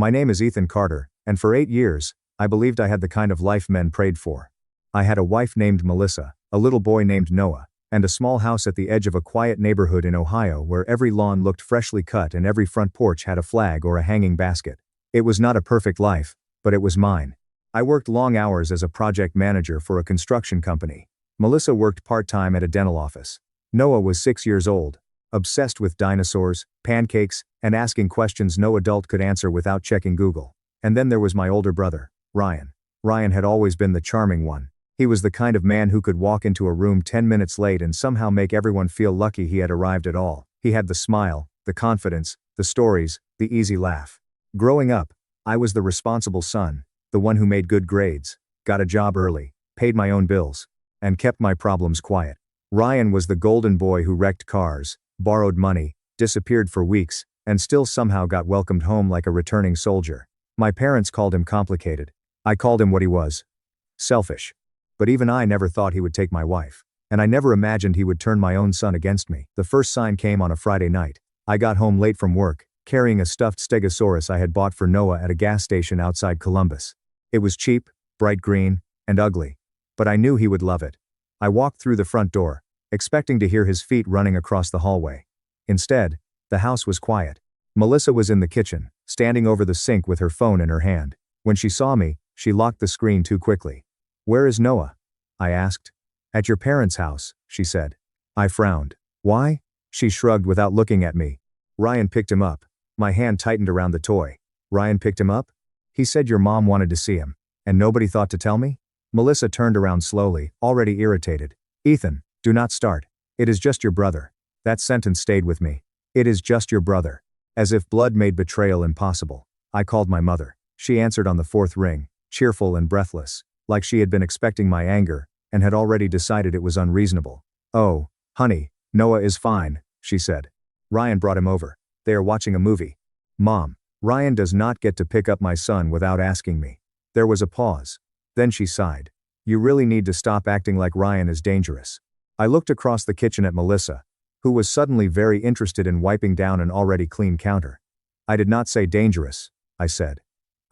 My name is Ethan Carter, and for 8 years, I believed I had the kind of life men prayed for. I had a wife named Melissa, a little boy named Noah, and a small house at the edge of a quiet neighborhood in Ohio where every lawn looked freshly cut and every front porch had a flag or a hanging basket. It was not a perfect life, but it was mine. I worked long hours as a project manager for a construction company. Melissa worked part-time at a dental office. Noah was 6 years old, obsessed with dinosaurs, pancakes, and asking questions no adult could answer without checking Google. And then there was my older brother, Ryan. Ryan had always been the charming one. He was the kind of man who could walk into a room 10 minutes late and somehow make everyone feel lucky he had arrived at all. He had the smile, the confidence, the stories, the easy laugh. Growing up, I was the responsible son, the one who made good grades, got a job early, paid my own bills, and kept my problems quiet. Ryan was the golden boy who wrecked cars, borrowed money, disappeared for weeks, and still somehow got welcomed home like a returning soldier. My parents called him complicated. I called him what he was. Selfish. But even I never thought he would take my wife. And I never imagined he would turn my own son against me. The first sign came on a Friday night. I got home late from work, carrying a stuffed stegosaurus I had bought for Noah at a gas station outside Columbus. It was cheap, bright green, and ugly. But I knew he would love it. I walked through the front door, expecting to hear his feet running across the hallway. Instead, the house was quiet. Melissa was in the kitchen, standing over the sink with her phone in her hand. When she saw me, she locked the screen too quickly. "Where is Noah?" I asked. "At your parents' house," she said. I frowned. "Why?" She shrugged without looking at me. "Ryan picked him up." My hand tightened around the toy. "Ryan picked him up? He said your mom wanted to see him. And nobody thought to tell me?" Melissa turned around slowly, already irritated. "Ethan, do not start. It is just your brother." That sentence stayed with me. "It is just your brother." As if blood made betrayal impossible. I called my mother. She answered on the fourth ring, cheerful and breathless, like she had been expecting my anger, and had already decided it was unreasonable. "Oh, honey, Noah is fine," she said. "Ryan brought him over. They are watching a movie." "Mom, Ryan does not get to pick up my son without asking me." There was a pause. Then she sighed. "You really need to stop acting like Ryan is dangerous." I looked across the kitchen at Melissa, who was suddenly very interested in wiping down an already clean counter. "I did not say dangerous," I said.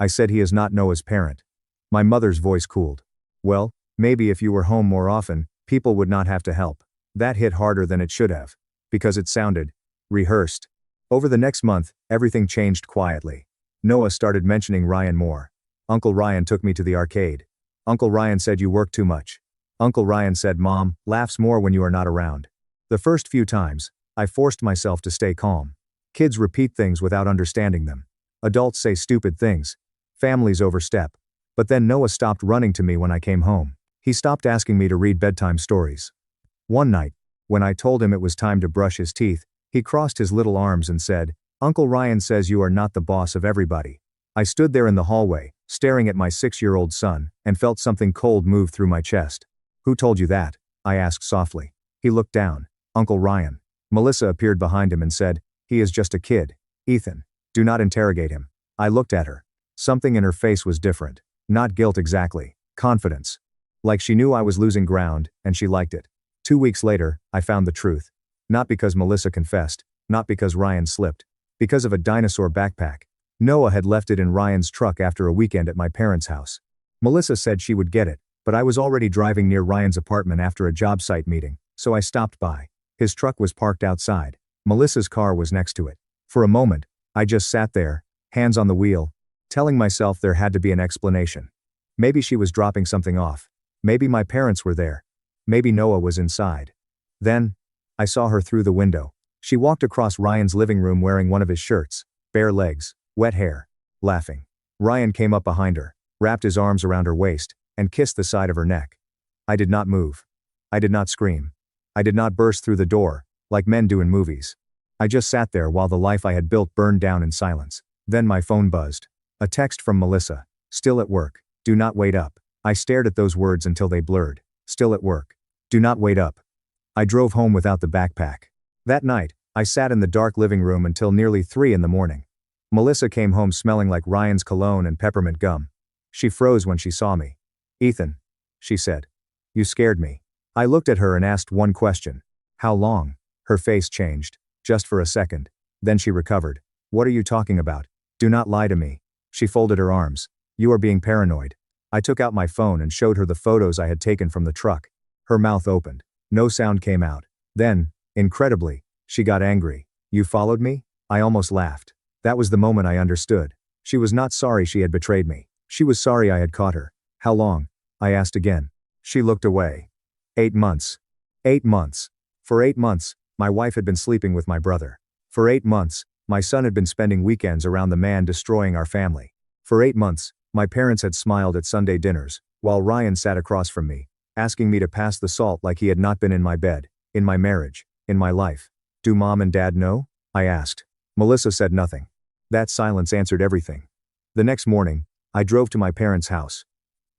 "I said he is not Noah's parent." My mother's voice cooled. "Well, maybe if you were home more often, people would not have to help." That hit harder than it should have. Because it sounded rehearsed. Over the next month, everything changed quietly. Noah started mentioning Ryan more. "Uncle Ryan took me to the arcade. Uncle Ryan said you work too much. Uncle Ryan said Mom laughs more when you are not around." The first few times, I forced myself to stay calm. Kids repeat things without understanding them. Adults say stupid things. Families overstep. But then Noah stopped running to me when I came home. He stopped asking me to read bedtime stories. One night, when I told him it was time to brush his teeth, he crossed his little arms and said, "Uncle Ryan says you are not the boss of everybody." I stood there in the hallway, staring at my 6-year-old son, and felt something cold move through my chest. "Who told you that?" I asked softly. He looked down. "Uncle Ryan." Melissa appeared behind him and said, "He is just a kid. Ethan, do not interrogate him." I looked at her. Something in her face was different. Not guilt exactly. Confidence. Like she knew I was losing ground, and she liked it. 2 weeks later, I found the truth. Not because Melissa confessed, not because Ryan slipped. Because of a dinosaur backpack. Noah had left it in Ryan's truck after a weekend at my parents' house. Melissa said she would get it, but I was already driving near Ryan's apartment after a job site meeting, so I stopped by. His truck was parked outside. Melissa's car was next to it. For a moment, I just sat there, hands on the wheel, telling myself there had to be an explanation. Maybe she was dropping something off. Maybe my parents were there. Maybe Noah was inside. Then, I saw her through the window. She walked across Ryan's living room wearing one of his shirts, bare legs, wet hair, laughing. Ryan came up behind her, wrapped his arms around her waist, and kissed the side of her neck. I did not move. I did not scream. I did not burst through the door, like men do in movies. I just sat there while the life I had built burned down in silence. Then my phone buzzed. A text from Melissa. "Still at work. Do not wait up." I stared at those words until they blurred. Still at work. Do not wait up. I drove home without the backpack. That night, I sat in the dark living room until nearly 3 in the morning. Melissa came home smelling like Ryan's cologne and peppermint gum. She froze when she saw me. "Ethan," she said. "You scared me." I looked at her and asked one question. "How long?" Her face changed. Just for a second. Then she recovered. "What are you talking about? Do not lie to me." She folded her arms. You are being paranoid. I took out my phone and showed her the photos I had taken from the truck. Her mouth opened. No sound came out. Then, incredibly, she got angry. You followed me? I almost laughed. That was the moment I understood. She was not sorry she had betrayed me. She was sorry I had caught her. How long? I asked again. She looked away. 8 months. 8 months. For 8 months, my wife had been sleeping with my brother. For 8 months, my son had been spending weekends around the man destroying our family. For 8 months, my parents had smiled at Sunday dinners, while Ryan sat across from me, asking me to pass the salt like he had not been in my bed, in my marriage, in my life. Do mom and dad know? I asked. Melissa said nothing. That silence answered everything. The next morning, I drove to my parents' house.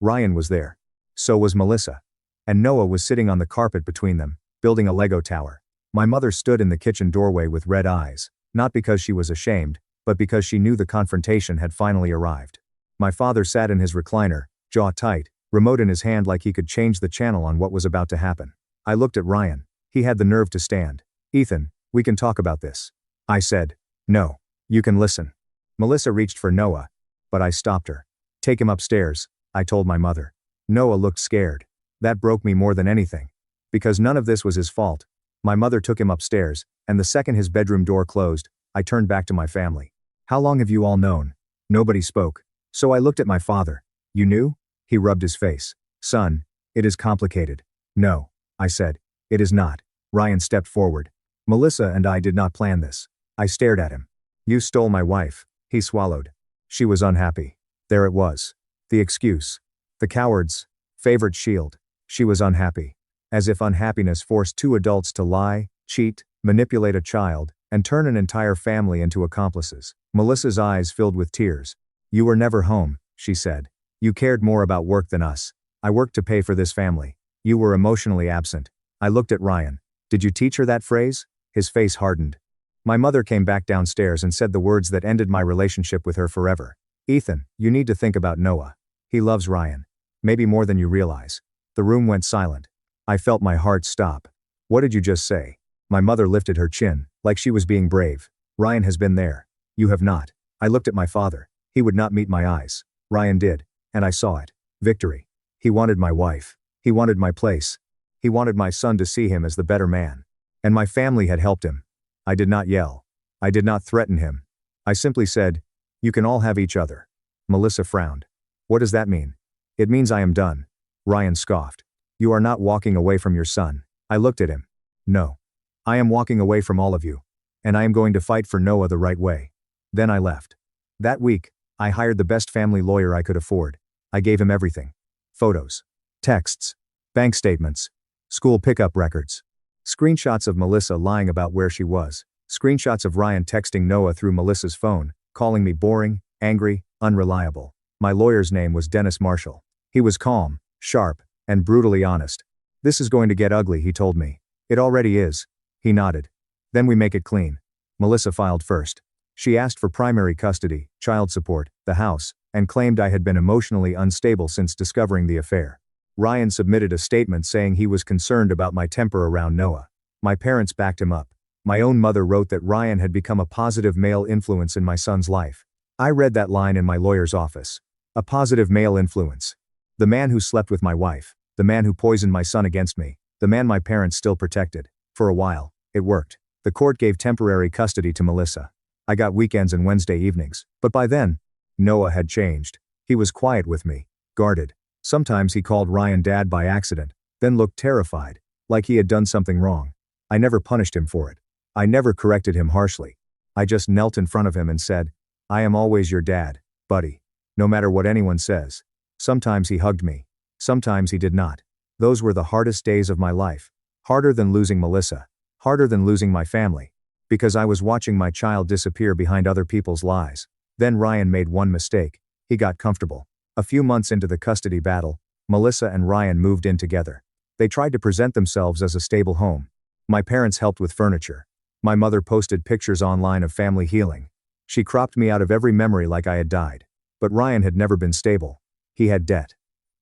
Ryan was there. So was Melissa. And Noah was sitting on the carpet between them, building a Lego tower. My mother stood in the kitchen doorway with red eyes, not because she was ashamed, but because she knew the confrontation had finally arrived. My father sat in his recliner, jaw tight, remote in his hand like he could change the channel on what was about to happen. I looked at Ryan. He had the nerve to stand. Ethan, we can talk about this. I said. No. You can listen. Melissa reached for Noah, but I stopped her. Take him upstairs, I told my mother. Noah looked scared. That broke me more than anything. Because none of this was his fault. My mother took him upstairs, and the second his bedroom door closed, I turned back to my family. How long have you all known? Nobody spoke. So I looked at my father. You knew? He rubbed his face. Son, it is complicated. No, I said. It is not. Ryan stepped forward. Melissa and I did not plan this. I stared at him. You stole my wife, he swallowed. She was unhappy. There it was. The excuse. The coward's favorite shield. She was unhappy. As if unhappiness forced two adults to lie, cheat, manipulate a child, and turn an entire family into accomplices. Melissa's eyes filled with tears. You were never home, she said. You cared more about work than us. I worked to pay for this family. You were emotionally absent. I looked at Ryan. Did you teach her that phrase? His face hardened. My mother came back downstairs and said the words that ended my relationship with her forever. Ethan, you need to think about Noah. He loves Ryan. Maybe more than you realize. The room went silent. I felt my heart stop. What did you just say? My mother lifted her chin, like she was being brave. Ryan has been there. You have not. I looked at my father. He would not meet my eyes. Ryan did. And I saw it. Victory. He wanted my wife. He wanted my place. He wanted my son to see him as the better man. And my family had helped him. I did not yell. I did not threaten him. I simply said, you can all have each other. Melissa frowned. What does that mean? It means I am done. Ryan scoffed. You are not walking away from your son. I looked at him. No. I am walking away from all of you. And I am going to fight for Noah the right way. Then I left. That week, I hired the best family lawyer I could afford. I gave him everything. Photos. Texts. Bank statements. School pickup records. Screenshots of Melissa lying about where she was. Screenshots of Ryan texting Noah through Melissa's phone, calling me boring, angry, unreliable. My lawyer's name was Dennis Marshall. He was calm, sharp, and brutally honest. This is going to get ugly, he told me. It already is. He nodded. Then we make it clean. Melissa filed first. She asked for primary custody, child support, the house, and claimed I had been emotionally unstable since discovering the affair. Ryan submitted a statement saying he was concerned about my temper around Noah. My parents backed him up. My own mother wrote that Ryan had become a positive male influence in my son's life. I read that line in my lawyer's office. A positive male influence. The man who slept with my wife, the man who poisoned my son against me, the man my parents still protected. For a while, it worked. The court gave temporary custody to Melissa. I got weekends and Wednesday evenings. But by then, Noah had changed. He was quiet with me, guarded. Sometimes he called Ryan dad by accident, then looked terrified, like he had done something wrong. I never punished him for it. I never corrected him harshly. I just knelt in front of him and said, I am always your dad, buddy. No matter what anyone says. Sometimes he hugged me. Sometimes he did not. Those were the hardest days of my life. Harder than losing Melissa. Harder than losing my family. Because I was watching my child disappear behind other people's lies. Then Ryan made one mistake. He got comfortable. A few months into the custody battle, Melissa and Ryan moved in together. They tried to present themselves as a stable home. My parents helped with furniture. My mother posted pictures online of family healing. She cropped me out of every memory like I had died. But Ryan had never been stable. He had debt.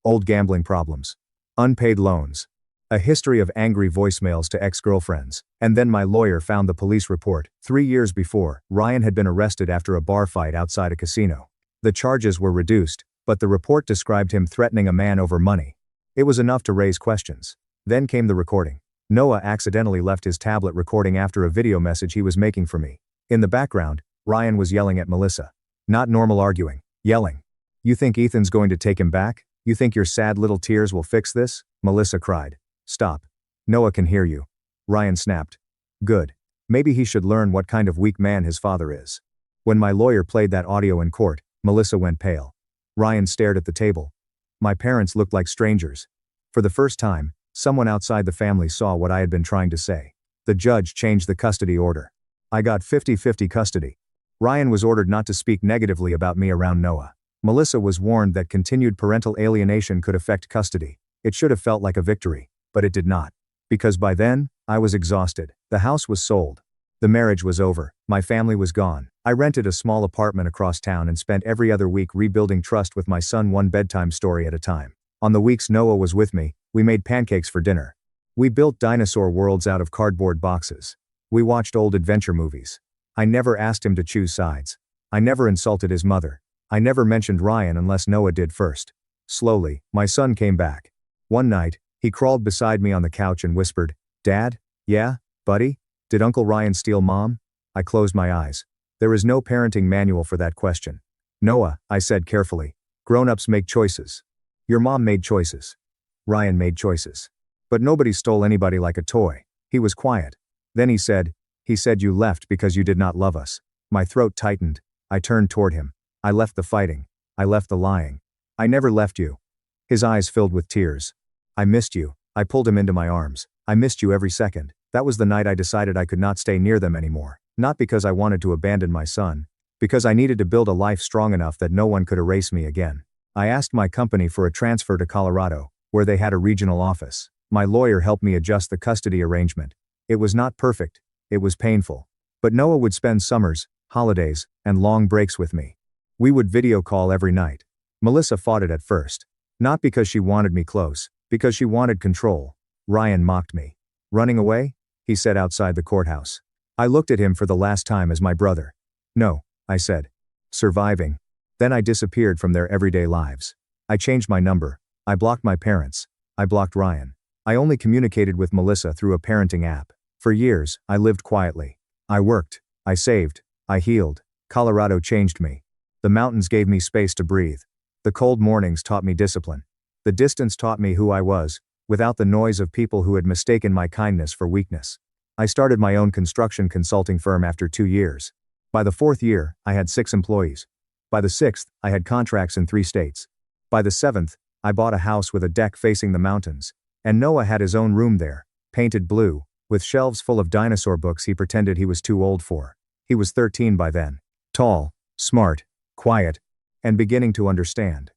Old gambling problems. Unpaid loans. A history of angry voicemails to ex-girlfriends. And then my lawyer found the police report. 3 years before, Ryan had been arrested after a bar fight outside a casino. The charges were reduced, but the report described him threatening a man over money. It was enough to raise questions. Then came the recording. Noah accidentally left his tablet recording after a video message he was making for me. In the background, Ryan was yelling at Melissa. Not normal arguing, yelling. "You think Ethan's going to take him back? You think your sad little tears will fix this?" Melissa cried. "Stop. Noah can hear you." Ryan snapped. "Good. Maybe he should learn what kind of weak man his father is." When my lawyer played that audio in court, Melissa went pale. Ryan stared at the table. My parents looked like strangers. For the first time, someone outside the family saw what I had been trying to say. The judge changed the custody order. I got 50-50 custody. Ryan was ordered not to speak negatively about me around Noah. Melissa was warned that continued parental alienation could affect custody. It should have felt like a victory, but it did not. Because by then, I was exhausted. The house was sold. The marriage was over. My family was gone. I rented a small apartment across town and spent every other week rebuilding trust with my son, one bedtime story at a time. On the weeks Noah was with me, we made pancakes for dinner. We built dinosaur worlds out of cardboard boxes. We watched old adventure movies. I never asked him to choose sides. I never insulted his mother. I never mentioned Ryan unless Noah did first. Slowly, my son came back. One night, he crawled beside me on the couch and whispered, "Dad? Yeah, buddy? Did Uncle Ryan steal Mom?" I closed my eyes. There is no parenting manual for that question. "Noah," I said carefully, "grown-ups make choices. Your mom made choices. Ryan made choices. But nobody stole anybody like a toy." He was quiet. Then he said, "You left because you did not love us." My throat tightened. I turned toward him. "I left the fighting. I left the lying. I never left you." His eyes filled with tears. "I missed you." I pulled him into my arms. "I missed you every second." That was the night I decided I could not stay near them anymore. Not because I wanted to abandon my son. Because I needed to build a life strong enough that no one could erase me again. I asked my company for a transfer to Colorado, where they had a regional office. My lawyer helped me adjust the custody arrangement. It was not perfect. It was painful. But Noah would spend summers, holidays, and long breaks with me. We would video call every night. Melissa fought it at first. Not because she wanted me close, because she wanted control. Ryan mocked me. "Running away?" he said outside the courthouse. I looked at him for the last time as my brother. "No," I said. "Surviving." Then I disappeared from their everyday lives. I changed my number. I blocked my parents. I blocked Ryan. I only communicated with Melissa through a parenting app. For years, I lived quietly. I worked. I saved. I healed. Colorado changed me. The mountains gave me space to breathe. The cold mornings taught me discipline. The distance taught me who I was, without the noise of people who had mistaken my kindness for weakness. I started my own construction consulting firm after 2 years. By the 4th year, I had 6 employees. By the 6th, I had contracts in 3 states. By the 7th, I bought a house with a deck facing the mountains. And Noah had his own room there, painted blue, with shelves full of dinosaur books he pretended he was too old for. He was 13 by then. Tall, smart, quiet, and beginning to understand.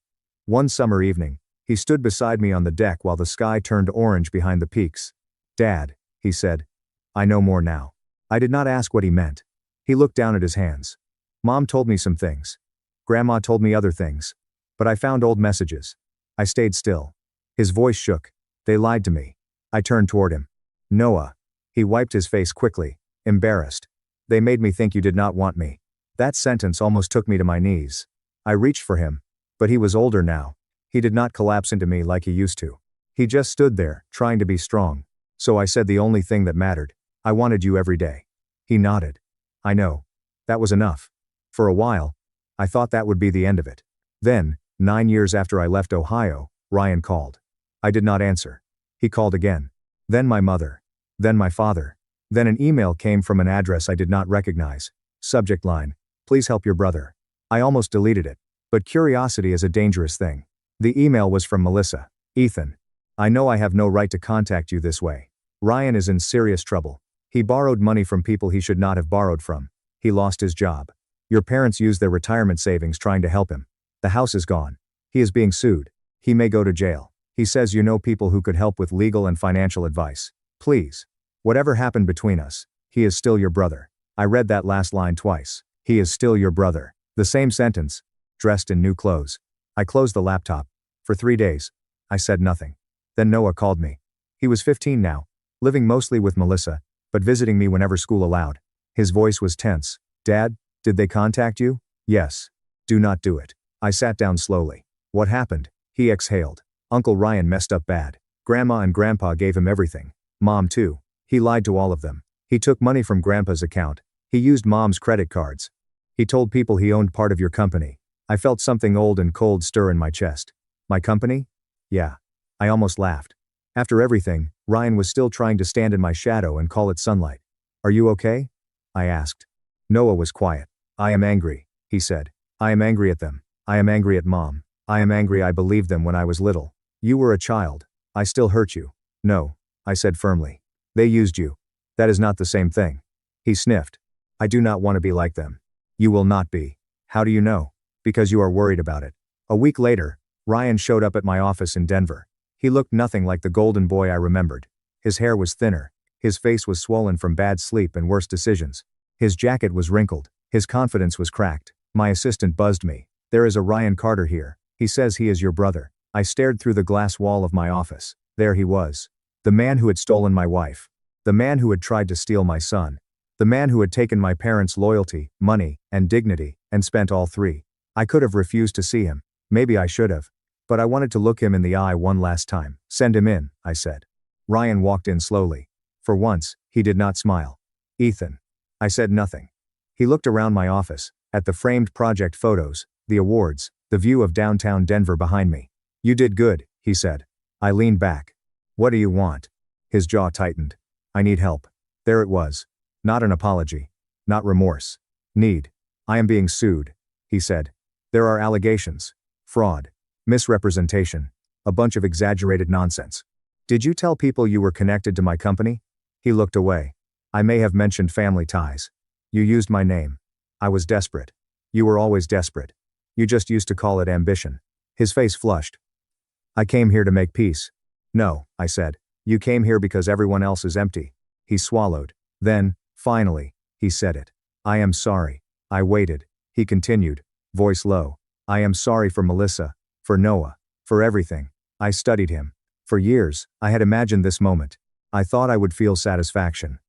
One summer evening, he stood beside me on the deck while the sky turned orange behind the peaks. "Dad," he said. "I know more now." I did not ask what he meant. He looked down at his hands. "Mom told me some things. Grandma told me other things. But I found old messages." I stayed still. His voice shook. "They lied to me." I turned toward him. "Noah." He wiped his face quickly, embarrassed. "They made me think you did not want me." That sentence almost took me to my knees. I reached for him. But he was older now. He did not collapse into me like he used to. He just stood there, trying to be strong. So I said the only thing that mattered. "I wanted you every day." He nodded. "I know." That was enough. For a while, I thought that would be the end of it. Then, 9 years after I left Ohio, Ryan called. I did not answer. He called again. Then my mother. Then my father. Then an email came from an address I did not recognize. Subject line: "Please help your brother." I almost deleted it. But curiosity is a dangerous thing. The email was from Melissa. "Ethan, I know I have no right to contact you this way. Ryan is in serious trouble. He borrowed money from people he should not have borrowed from. He lost his job. Your parents used their retirement savings trying to help him. The house is gone. He is being sued. He may go to jail. He says you know people who could help with legal and financial advice. Please. Whatever happened between us, he is still your brother." I read that last line twice. He is still your brother. The same sentence, dressed in new clothes. I closed the laptop. For 3 days, I said nothing. Then Noah called me. He was 15 now, living mostly with Melissa, but visiting me whenever school allowed. His voice was tense. "Dad, did they contact you?" "Yes." Do not do it. I sat down slowly. What happened? He exhaled. Uncle Ryan messed up bad. Grandma and Grandpa gave him everything. Mom too. He lied to all of them. He took money from Grandpa's account. He used Mom's credit cards. He told people he owned part of your company. I felt something old and cold stir in my chest. My company? Yeah. I almost laughed. After everything, Ryan was still trying to stand in my shadow and call it sunlight. Are you okay? I asked. Noah was quiet. I am angry, he said. I am angry at them. I am angry at Mom. I am angry I believed them when I was little. You were a child. I still hurt you. No, I said firmly. They used you. That is not the same thing. He sniffed. I do not want to be like them. You will not be. How do you know? Because you are worried about it. A week later, Ryan showed up at my office in Denver. He looked nothing like the golden boy I remembered. His hair was thinner. His face was swollen from bad sleep and worse decisions. His jacket was wrinkled. His confidence was cracked. My assistant buzzed me. There is a Ryan Carter here. He says he is your brother. I stared through the glass wall of my office. There he was. The man who had stolen my wife. The man who had tried to steal my son. The man who had taken my parents' loyalty, money, and dignity, and spent all three. I could have refused to see him. Maybe I should have. But I wanted to look him in the eye one last time. Send him in, I said. Ryan walked in slowly. For once, he did not smile. Ethan. I said nothing. He looked around my office, at the framed project photos, the awards, the view of downtown Denver behind me. You did good, he said. I leaned back. What do you want? His jaw tightened. I need help. There it was. Not an apology. Not remorse. Need. I am being sued, he said. There are allegations. Fraud. Misrepresentation. A bunch of exaggerated nonsense. Did you tell people you were connected to my company? He looked away. I may have mentioned family ties. You used my name. I was desperate. You were always desperate. You just used to call it ambition. His face flushed. I came here to make peace. No, I said. You came here because everyone else is empty. He swallowed. Then, finally, he said it. I am sorry. I waited. He continued, voice low. I am sorry for Melissa, for Noah, for everything. I studied him. For years, I had imagined this moment. I thought I would feel satisfaction.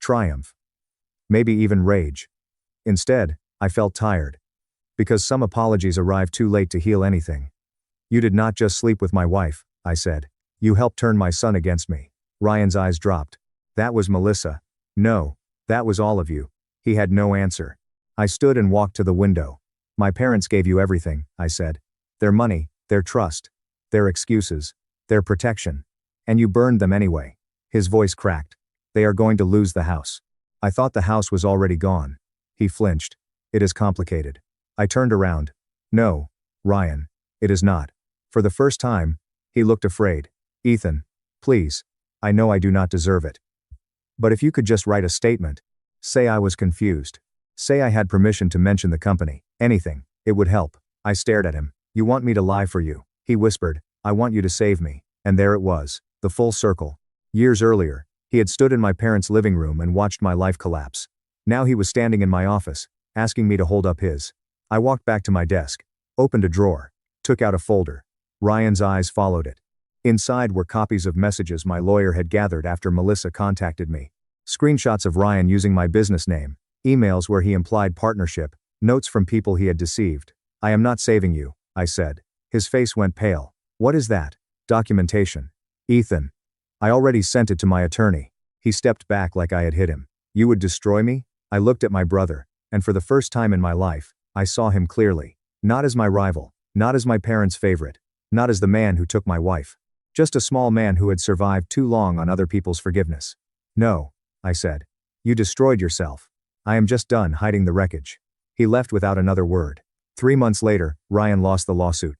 Triumph. Maybe even rage. Instead, I felt tired. Because some apologies arrived too late to heal anything. You did not just sleep with my wife, I said. You helped turn my son against me. Ryan's eyes dropped. That was Melissa. No, that was all of you. He had no answer. I stood and walked to the window. My parents gave you everything, I said. Their money, their trust, their excuses, their protection. And you burned them anyway. His voice cracked. They are going to lose the house. I thought the house was already gone. He flinched. It is complicated. I turned around. No, Ryan, it is not. For the first time, he looked afraid. Ethan, please. I know I do not deserve it. But if you could just write a statement. Say I was confused. Say I had permission to mention the company. Anything. It would help. I stared at him. You want me to lie for you? He whispered. I want you to save me. And there it was. The full circle. Years earlier, he had stood in my parents' living room and watched my life collapse. Now he was standing in my office, asking me to hold up his. I walked back to my desk, opened a drawer, took out a folder. Ryan's eyes followed it. Inside were copies of messages my lawyer had gathered after Melissa contacted me. Screenshots of Ryan using my business name, emails where he implied partnership, notes from people he had deceived. I am not saving you, I said. His face went pale. What is that? Documentation. Ethan. I already sent it to my attorney. He stepped back like I had hit him. You would destroy me? I looked at my brother, and for the first time in my life, I saw him clearly. Not as my rival, not as my parents' favorite, not as the man who took my wife. Just a small man who had survived too long on other people's forgiveness. No, I said. You destroyed yourself. I am just done hiding the wreckage. He left without another word. 3 months later, Ryan lost the lawsuit.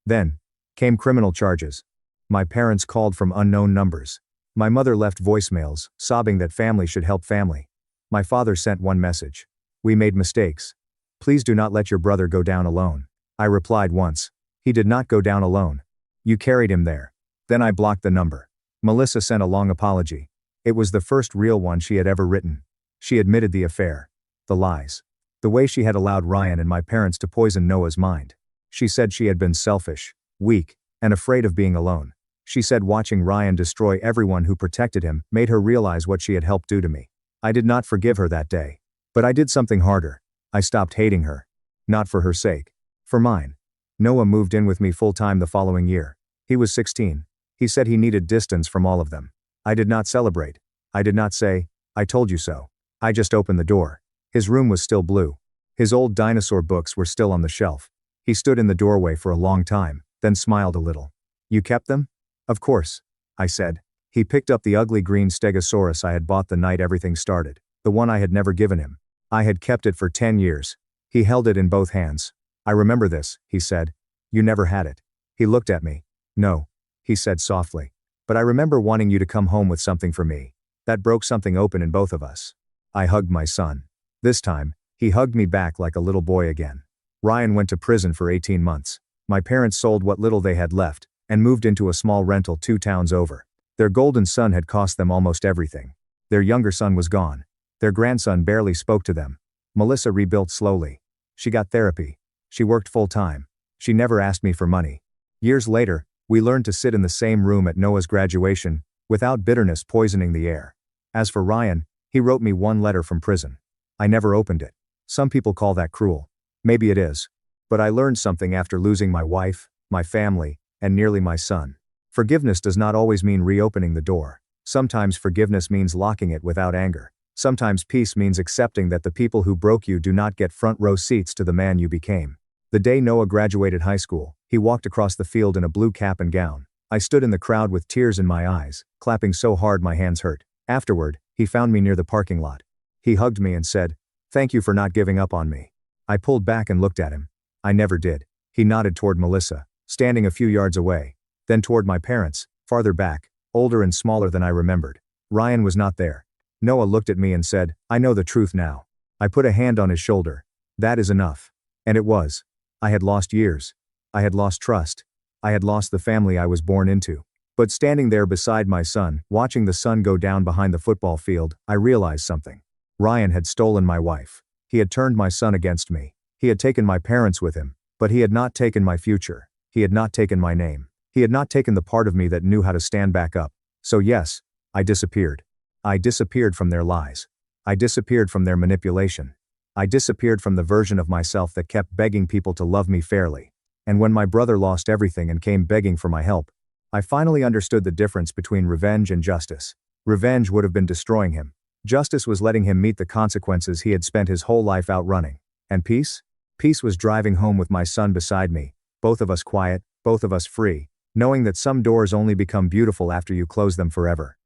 Then came criminal charges. My parents called from unknown numbers. My mother left voicemails, sobbing that family should help family. My father sent one message. We made mistakes. Please do not let your brother go down alone. I replied once. He did not go down alone. You carried him there. Then I blocked the number. Melissa sent a long apology. It was the first real one she had ever written. She admitted the affair. The lies. The way she had allowed Ryan and my parents to poison Noah's mind. She said she had been selfish, weak, and afraid of being alone. She said watching Ryan destroy everyone who protected him made her realize what she had helped do to me. I did not forgive her that day. But I did something harder. I stopped hating her. Not for her sake. For mine. Noah moved in with me full-time the following year. He was 16. He said he needed distance from all of them. I did not celebrate. I did not say, "I told you so." I just opened the door. His room was still blue. His old dinosaur books were still on the shelf. He stood in the doorway for a long time, then smiled a little. "You kept them?" "Of course," I said. He picked up the ugly green stegosaurus I had bought the night everything started, the one I had never given him. I had kept it for 10 years. He held it in both hands. "I remember this," he said. "You never had it." He looked at me. "No," he said softly. "But I remember wanting you to come home with something for me. That broke something open in both of us." I hugged my son. This time, he hugged me back like a little boy again. Ryan went to prison for 18 months. My parents sold what little they had left, and moved into a small rental 2 towns over. Their golden son had cost them almost everything. Their younger son was gone. Their grandson barely spoke to them. Melissa rebuilt slowly. She got therapy. She worked full-time. She never asked me for money. Years later, we learned to sit in the same room at Noah's graduation, without bitterness poisoning the air. As for Ryan, he wrote me one letter from prison. I never opened it. Some people call that cruel. Maybe it is. But I learned something after losing my wife, my family, and nearly my son. Forgiveness does not always mean reopening the door. Sometimes forgiveness means locking it without anger. Sometimes peace means accepting that the people who broke you do not get front row seats to the man you became. The day Noah graduated high school, he walked across the field in a blue cap and gown. I stood in the crowd with tears in my eyes, clapping so hard my hands hurt. Afterward, he found me near the parking lot. He hugged me and said, "Thank you for not giving up on me." I pulled back and looked at him. I never did. He nodded toward Melissa, standing a few yards away, then toward my parents, farther back, older and smaller than I remembered. Ryan was not there. Noah looked at me and said, "I know the truth now." I put a hand on his shoulder. "That is enough." And it was. I had lost years. I had lost trust. I had lost the family I was born into. But standing there beside my son, watching the sun go down behind the football field, I realized something. Ryan had stolen my wife. He had turned my son against me. He had taken my parents with him, but he had not taken my future. He had not taken my name. He had not taken the part of me that knew how to stand back up. So yes, I disappeared. I disappeared from their lies. I disappeared from their manipulation. I disappeared from the version of myself that kept begging people to love me fairly. And when my brother lost everything and came begging for my help, I finally understood the difference between revenge and justice. Revenge would have been destroying him. Justice was letting him meet the consequences he had spent his whole life outrunning. And peace? Peace was driving home with my son beside me, both of us quiet, both of us free, knowing that some doors only become beautiful after you close them forever.